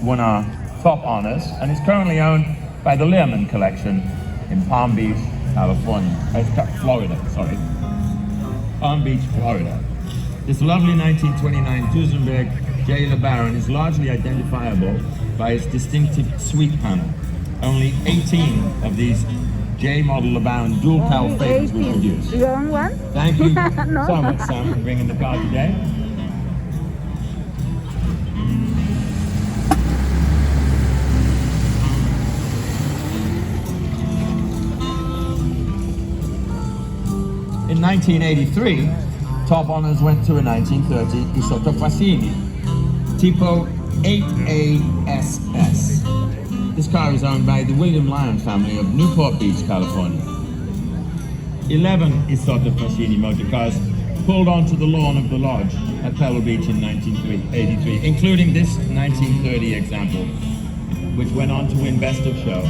won our top honors and is currently owned by the Learman Collection in Palm Beach, California. Florida, sorry. Palm Beach, Florida. This lovely 1929 Duesenberg J. LeBaron is largely identifiable by its distinctive sweep panel. Only 18 of these J model LeBaron dual cowl favors were produced. You own one? Thank you No. so much, Sam, for bringing the car today. In 1983, top honors went to a 1930 Isotta Fassini, Tipo 8ASS. This car is owned by the William Lyon family of Newport Beach, California. 11 Isotta Fassini motor cars pulled onto the lawn of the lodge at Pebble Beach in 1983, including this 1930 example, which went on to win Best of Show.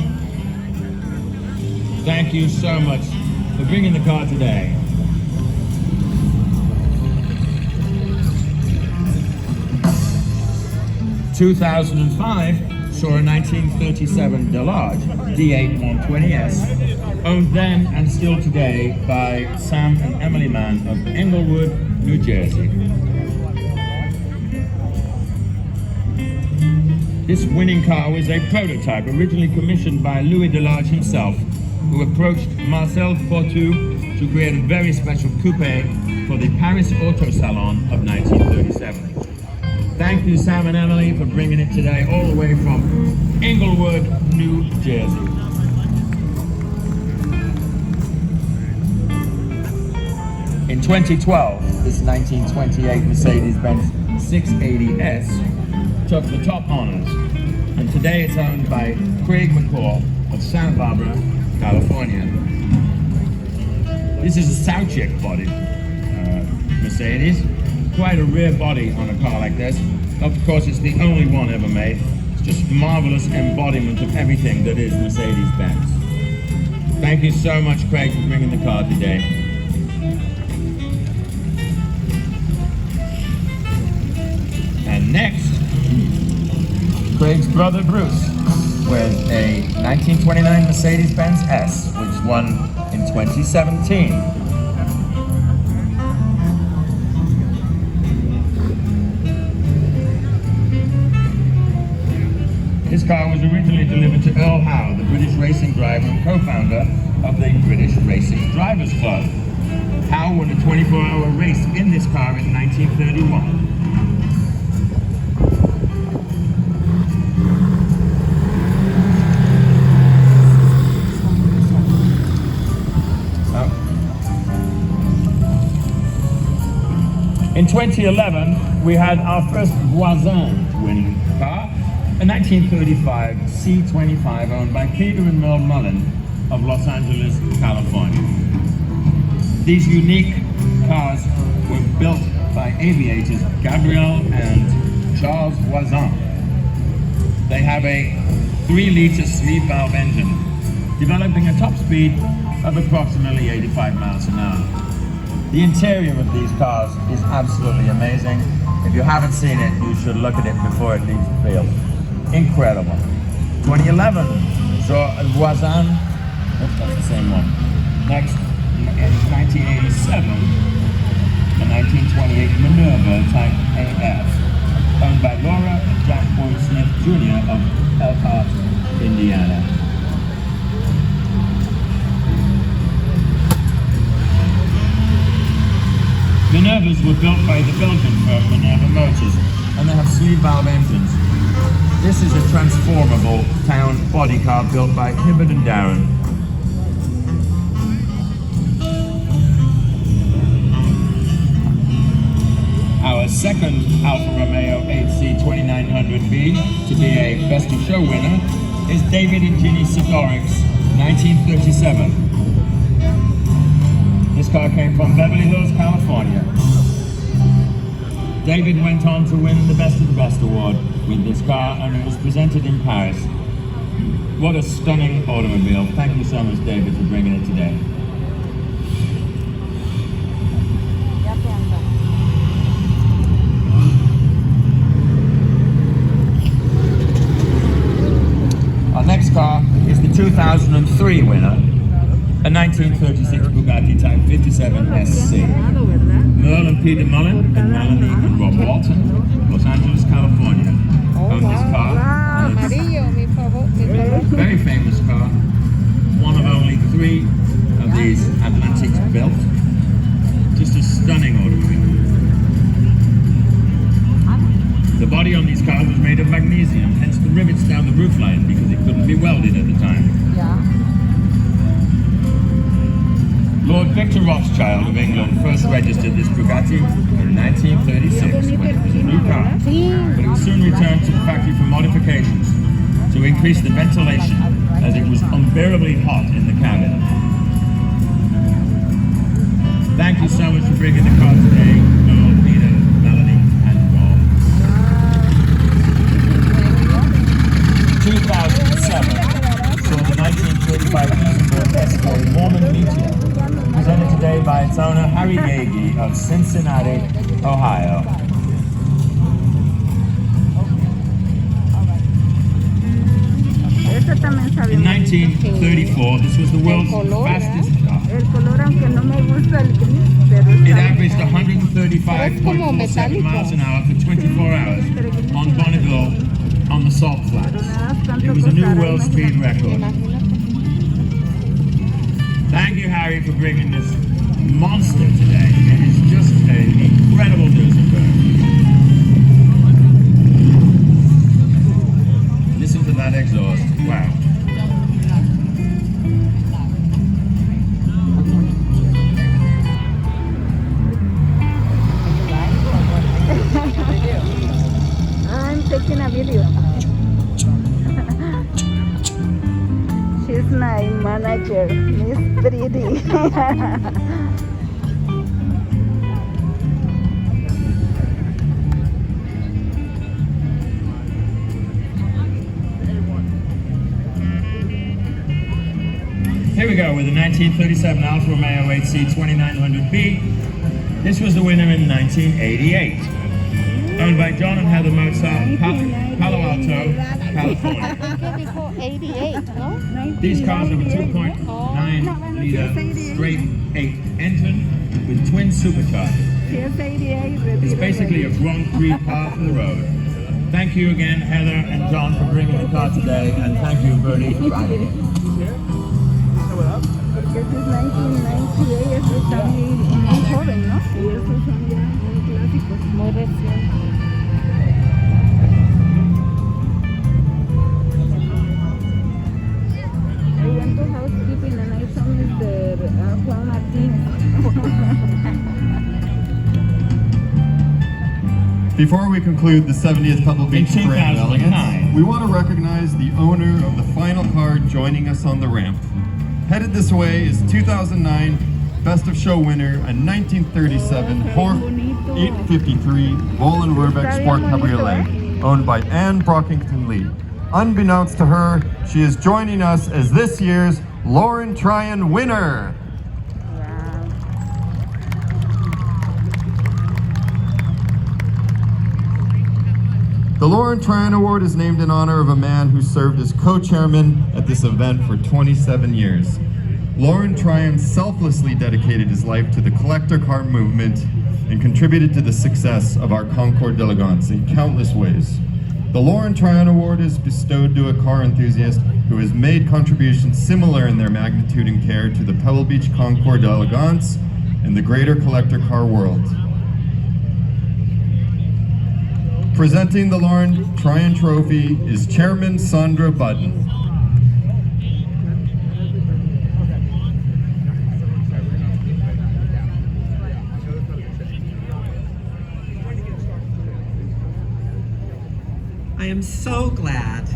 Thank you so much for bringing the car today. In 2005 saw a 1937 Delage D8 120S, owned then and still today by Sam and Emily Mann of Englewood, New Jersey. This winning car was a prototype originally commissioned by Louis Delage himself, who approached Marcel Portu to create a very special coupe for the Paris Auto Salon of 1937. Thank you, Sam and Emily, for bringing it today all the way from Englewood, New Jersey. In 2012, this 1928 Mercedes-Benz 680S took the top honors, and today it's owned by Craig McCall of Santa Barbara, California. This is a Sauchick body Mercedes. Quite a rare body on a car like this. Of course, it's the only one ever made. It's just marvelous embodiment of everything that is Mercedes-Benz. Thank you so much, Craig, for bringing the car today. And next, Craig's brother Bruce with a 1929 Mercedes-Benz S, which won in 2017. This car was originally delivered to Earl Howe, the British racing driver and co-founder of the British Racing Drivers Club. Howe won a 24-hour race in this car in 1931. In 2011, we had our first Voisin winning car, a 1935 C25 owned by Peter and Merle Mullen of Los Angeles, California. These unique cars were built by aviators Gabriel and Charles Voisin. They have a 3-liter sleeve valve engine, developing a top speed of approximately 85 miles an hour. The interior of these cars is absolutely amazing. If you haven't seen it, you should look at it before it leaves the field. Incredible. 2011 saw a Voisin, that's the same one. Next, in 1987, a 1928 Minerva Type AF, owned by Laura and Jack Boyd Smith Jr. of Elkhart, Indiana. Minervas were built by the Belgian firm Minerva Motors, and they have sleeve valve engines. This is a transformable town body car built by Hibbert and Darren. Our second Alfa Romeo 8C 2900B to be a Best of Show winner is David and Ginny Sidoric's 1937. This car came from Beverly Hills, California. David went on to win the Best of the Best award with this car, and it was presented in Paris. What a stunning automobile. Thank you so much, David, for bringing it today. car is the 2003 winner, a 1936 Bugatti Type 57 SC. Merle and Peter Mullen and Melanie and Rob Walton, Los Angeles, California, own this car. And it's a very famous car, one of only 3 of these Atlantics built. Just a stunning automobile. The body on these cars was made of magnesium, hence the rivets down the roofline, because it couldn't be welded at the time. Lord Victor Rothschild of England first registered this Bugatti in 1936 when it was a new car, but it was soon returned to the factory for modifications to increase the ventilation as it was unbearably hot in the cabin. Thank you so much for bringing the car today, Noel, Peter, Melanie, and Rob. 2007 saw the 1935 Duesenberg Escalade Mormon Meteor, presented today by its owner Harry Gagey of Cincinnati, Ohio. In 1934, this was the world's fastest car. It averaged 135.47 miles an hour for 24 hours on Bonneville on the Salt Flats. It was a new world speed record. Thank you, Harry, for bringing this monster today. It is just an incredible Duesenberg. Listen to that exhaust. Wow. I'm taking a video. She's my manager, Miss Pretty. Here we go with the 1937 Alfa Romeo 8C 2900B. This was the winner in 1988. Owned by John and Heather Mozart, Palo Alto, California. Before 88, no? These cars have a 2.9 liter straight 8 engine with twin superchargers. It's basically a Grand Prix car for the road. Thank you again, Heather and John, for bringing the car today, and thank you, Bertie, for riding it. Porque es 1998, eso está muy joven, ¿no? Y esos son ya muy clásicos. Muy reciente. I went to housekeeping and I saw Mr. Juan Martin. Before we conclude the 70th Pebble Beach In Parade of 2009. Elegance, we want to recognize the owner of the final car joining us on the ramp. Headed this way is 2009 Best of Show winner, a 1937 Horch 853 Volan Rurbeck Sport Cabriolet, owned by Anne Brockington Lee. Unbeknownst to her, she is joining us as this year's Lauren Tryon winner. The Lauren Tryon Award is named in honor of a man who served as co-chairman at this event for 27 years. Lauren Tryon selflessly dedicated his life to the collector car movement and contributed to the success of our Concours d'Elegance in countless ways. The Lauren Tryon Award is bestowed to a car enthusiast who has made contributions similar in their magnitude and care to the Pebble Beach Concours d'Elegance and the greater collector car world. Presenting the Lauren Tryon Trophy is Chairman Sandra Budden. I am so glad.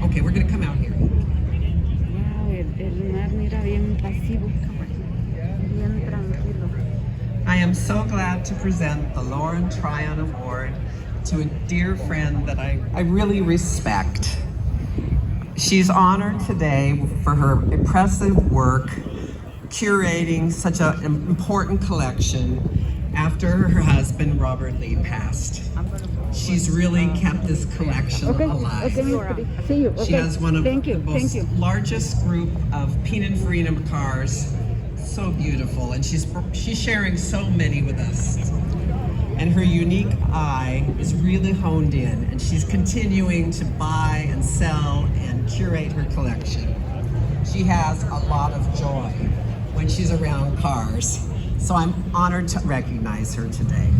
Okay, we're gonna come out here. Wow, el mar mira bien pasivo, bien tranquilo. I am so glad to present the Lauren Tryon Award to a dear friend that I really respect. She's honored today for her impressive work curating such an important collection after her husband Robert Lee passed. She's really kept this collection alive. Okay, Miss Pretty. See you. Okay. She has one of Thank you. the Thank most you. largest group of Pininfarina cars. So beautiful, and she's sharing so many with us. And her unique eye is really honed in, and she's continuing to buy and sell and curate her collection. She has a lot of joy when she's around cars. So I'm honored to recognize her today.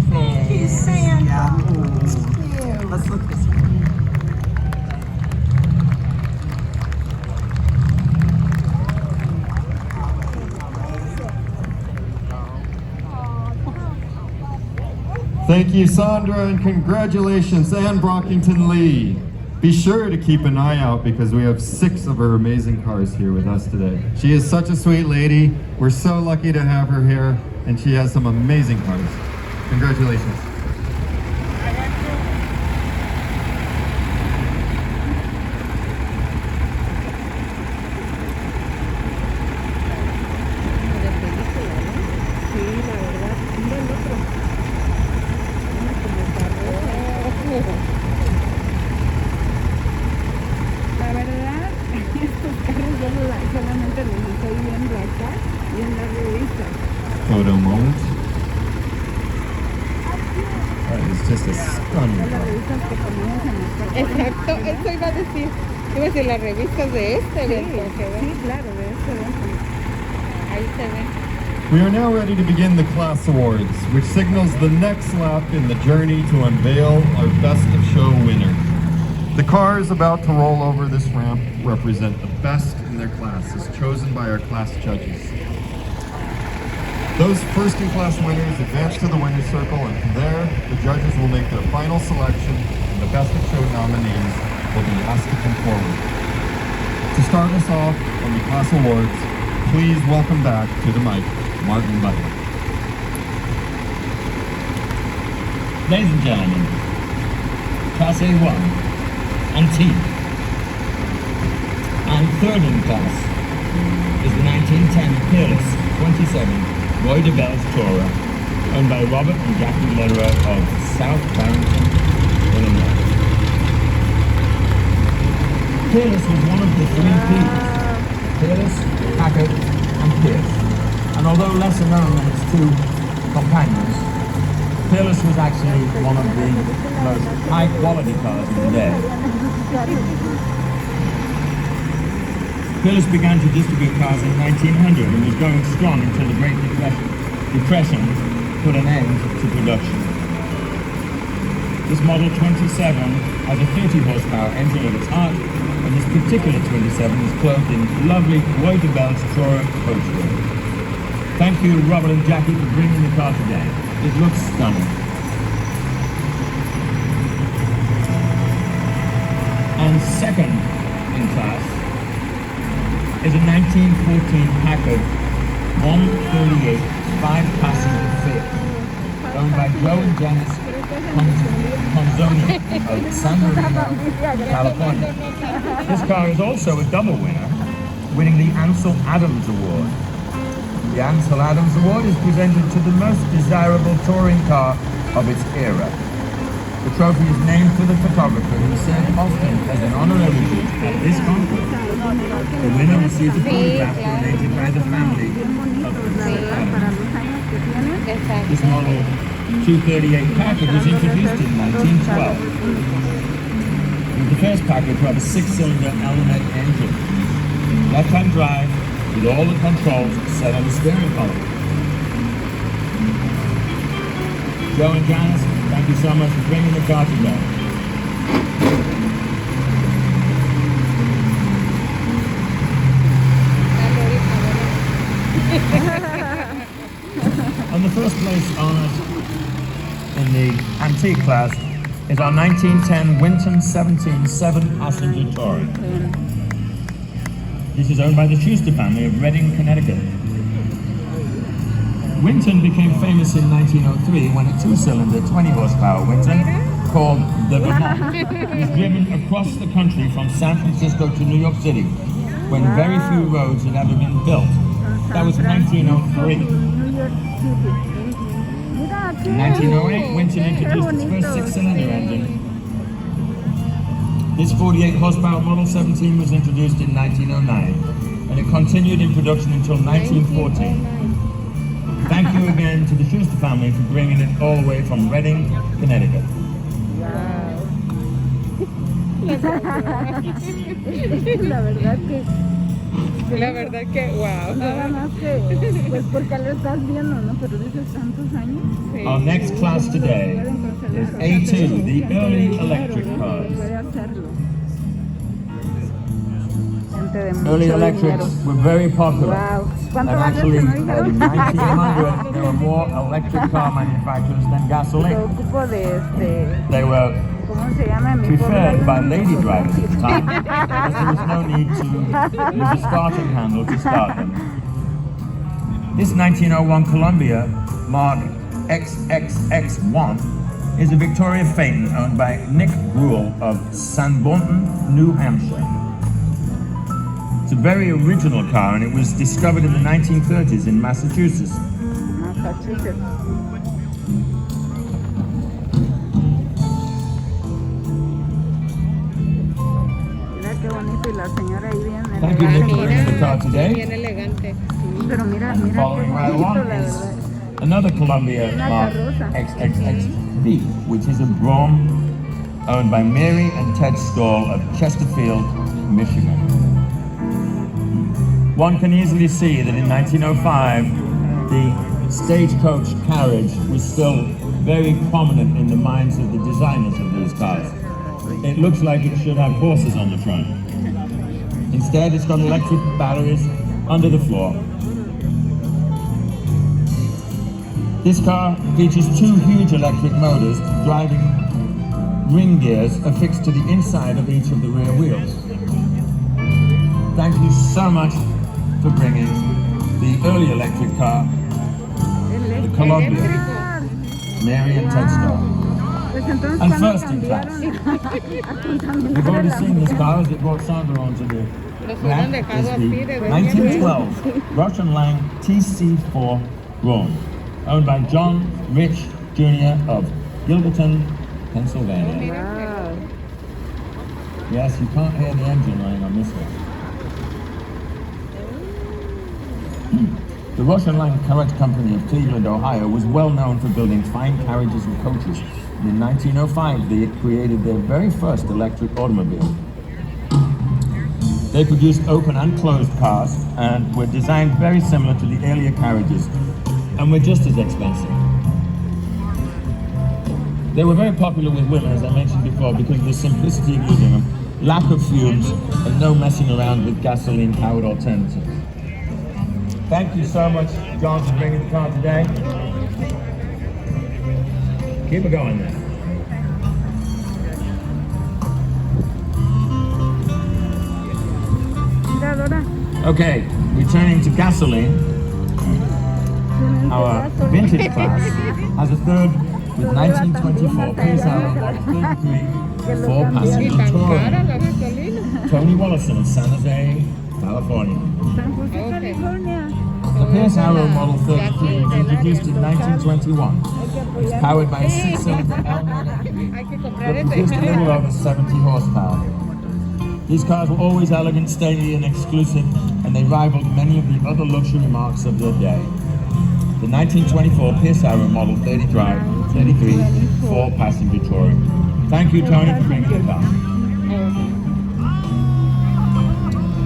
Thank you, Sandra. Yeah. Let's look this way. Thank you, Sandra, and congratulations, Anne Brockington Lee. Be sure to keep an eye out because we have 6 of her amazing cars here with us today. She is such a sweet lady. We're so lucky to have her here, and she has some amazing cars. Congratulations. La verdad, estos carros yo solamente los estoy viendo acá y en las revistas. Photo moment. That is just a stunning Las car. revistas que ponemos en los carros. Exacto, eso iba a decir. Iba a decir las revistas de este evento. que ven. Sí, claro, de este evento. Ahí se ven. We are now ready to begin the Class Awards, which signals the next lap in the journey to unveil our Best of Show winner. The cars about to roll over this ramp represent the best in their class as chosen by our class judges. Those first-in-class winners advance to the winner's circle, and from there, the judges will make their final selection, and the Best of Show nominees will be asked to come forward. To start us off on the Class Awards, please welcome back to the mic, Martin Butler. Ladies and gentlemen, Class A1, Antique. And third in class is the 1910 Peerless 27 Roy de Belle's Tourer, owned by Robert and Jackie Lederer of South Barrington, Illinois. Peerless was one of the 3 P's: Peerless, Packard, and Pierce. And although lesser known than its 2 companions, Peerless was actually one of the most high-quality cars in the day. Peerless began to distribute cars in 1900 and was going strong until the Great Depression put an end to production. This Model 27 has a 30 horsepower engine at its heart, and this particular 27 is clothed in lovely Roy de Belle's Tourer coachwork. Thank you, Robert and Jackie, for bringing the car today. It looks stunning. And second in class is a 1914 Packard 138 5-passenger Fit, owned by Joe and Janice Ponzoni of San Marino, California. This car is also a double winner, winning the Ansel Adams Award. The Ansel Adams Award is presented to the most desirable touring car of its era. The trophy is named for the photographer who served often as an honorary guest at this concours. The winner receives a photograph donated by the family of Ansel Adams. This model 238 Packard was introduced in 1912. It was the first Packard to have a 6-cylinder Element engine. Left-hand drive with all the controls set on the steering column. Joe and Janice, thank you so much for bringing the car today. And the first place honored in the antique class is our 1910 Winton 17 7-passenger Tourer. This is owned by the Schuster family of Reading, Connecticut. Winton became famous in 1903 when a 2-cylinder 20-horsepower Winton called the Vermont was driven across the country from San Francisco to New York City when very few roads had ever been built. That was 1903. Mira, qué In 1908, Winton introduced its bonito. first six-cylinder engine. This 48 horsepower Model 17 was introduced in 1909, and it continued in production until 1914. Thank you again to the Schuster family for bringing it all the way from Reading, Connecticut. La verdad que wow. nada más que, pues porque lo estás viendo, ¿no? Pero dices tantos años. Sí. Our next class today is A2, the early electric cars. Puede hacerlo. Gente de Early mucho electrics dinero. were very popular. Wow. And ¿Cuánto vale actually, eso, no in dijeron? 1900, there were more electric car manufacturers than Lo gasoline. ocupo de They were ¿cómo se llama? Mi preferred by pobre lady amigo. drivers at the time, as there was no need to use a starting handle to start them. This 1901 Columbia Mark XXX1 is a Victoria Phaeton owned by Nick Gruel of Sanbornton, New Hampshire. It's a very original car, and it was discovered in the 1930s in Massachusetts. Massachusetts. Mira qué bonito y la señora ahí bien Thank you, Nick, for elegante. bringing the car today. Bien elegante. Pero mira, And mira qué following right bonito, along la is verdad. another Columbia Una Mark carroza. XXXB, which is a Brougham owned by Mary and Ted Stall of Chesterfield, Michigan. One can easily see that in 1905, the stagecoach carriage was still very prominent in the minds of the designers of these cars. It looks like it should have horses on the front. Instead, it's got electric batteries under the floor. This car features two huge electric motors driving ring gears affixed to the inside of each of the rear wheels. Thank you so much for bringing the early electric car, the Columbia, Mary and Ted Stall. Pues entonces And cuando first in class. cambiaron We've already seen this car as it brought Sandra onto the Los rack. hubieran dejado Is así the de 1912 Rush & Lang TC4 Brougham, owned by John Rich Jr. of Gilberton, Pennsylvania. Wow. Yes, you can't hear the engine running on this one. The Rush & Lang Carriage Company of Cleveland, Ohio was well known for building fine carriages and coaches. And in 1905, they created their very first electric automobile. They produced open and closed cars and were designed very similar to the earlier carriages and were just as expensive. They were very popular with women, as I mentioned before, because of the simplicity of using them, lack of fumes, and no messing around with gasoline-powered alternatives. Thank you so much, John, for bringing the car today. Keep it going there. Mira, Dora. Okay, returning to gasoline, Tienen our pedazos. vintage class has a third with 1924 PSR Model 33 Y four-passenger tan cara touring. la gasolina. Tony Wallison of San Jose, California. San José, Okay. California. The Pierce Arrow Model 33 was introduced in 1921. Hay que It's apoyar. powered by a six-cylinder L Hay que comprar that produced a little over 70 horsepower. These cars were always elegant, stately, and exclusive, and they rivaled many of the other luxury marques of their day. The 1924 Pierce Arrow Model 33 four-passenger touring. Thank you, Tony, for bringing the car.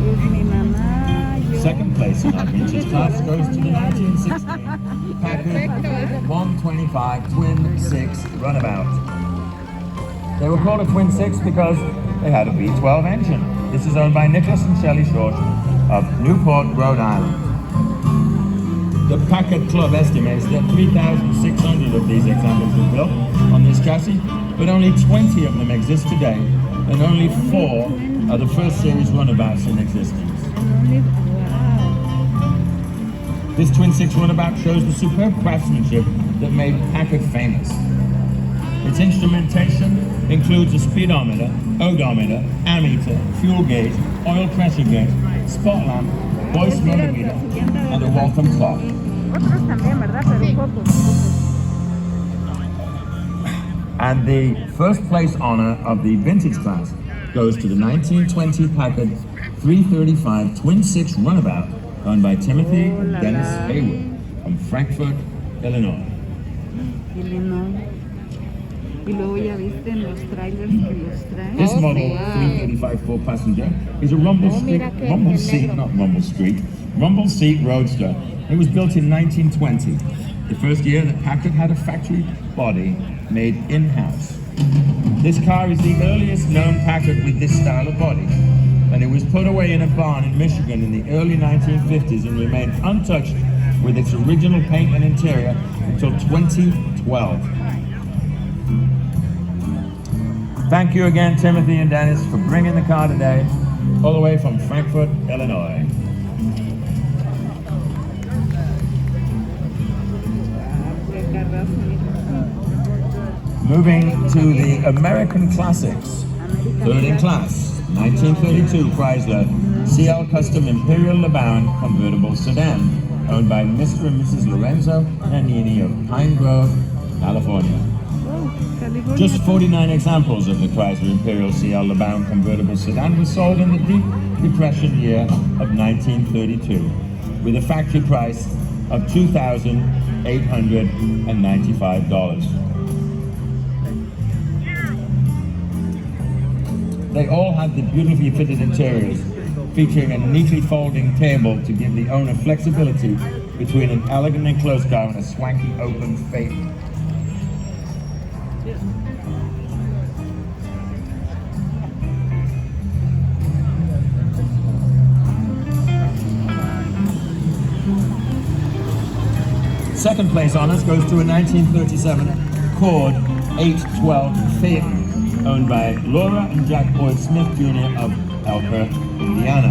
Es mi mamá. Yo. Second place in our vintage class goes to the 1960 Packard 125 Twin 6 Runabout. They were called a Twin 6 because they had a V12 engine. This is owned by Nicholas and Shelley Short of Newport, Rhode Island. The Packard Club estimates that 3,600 of these examples were built on this chassis, but only 20 of them exist today, and only 4 are the first series runabouts in existence. Wow. This Twin 6 runabout shows the superb craftsmanship that made Packard famous. Its instrumentation includes a speedometer, odometer, ammeter, fuel gauge, oil pressure gauge, spot lamp, voice motor meter, and a Waltham clock. Otros también, ¿verdad? Pero pocos. And the first place honor of the vintage class goes to the 1920 Packard 335 twin-six runabout owned by Timothy Oh, la, Dennis la. Hayward from Frankfort, Illinois. Illinois. Y luego ya viste en los trailers que los traen. This Oh, model wow. 335 four-passenger is a rumble Oh, street, mira que rumble el seat, negro. not rumble street, rumble seat roadster. It was built in 1920, the first year that Packard had a factory body made in-house. This car is the earliest known Packard with this style of body, and it was put away in a barn in Michigan in the early 1950s and remained untouched with its original paint and interior until 2012. Thank you again, Timothy and Dennis, for bringing the car today, all the way from Frankfort, Illinois. Qué carrazo, mira. Moving to the American Classics, third in class, 1932 Chrysler CL Custom Imperial LeBaron convertible sedan, owned by Mr. and Mrs. Lorenzo Nannini of Pine Grove, California. Oh, California. Just 49 examples of the Chrysler Imperial CL LeBaron convertible sedan were sold in the deep depression year of 1932, with a factory price of $2,895. They all had the beautifully fitted interiors, featuring a neatly folding table to give the owner flexibility between an elegant enclosed car and a swanky open face. Second place honors goes to a 1937 Cord 812 Phaeton, owned by Laura and Jack Boyd Smith Jr. of Elkhart, Indiana.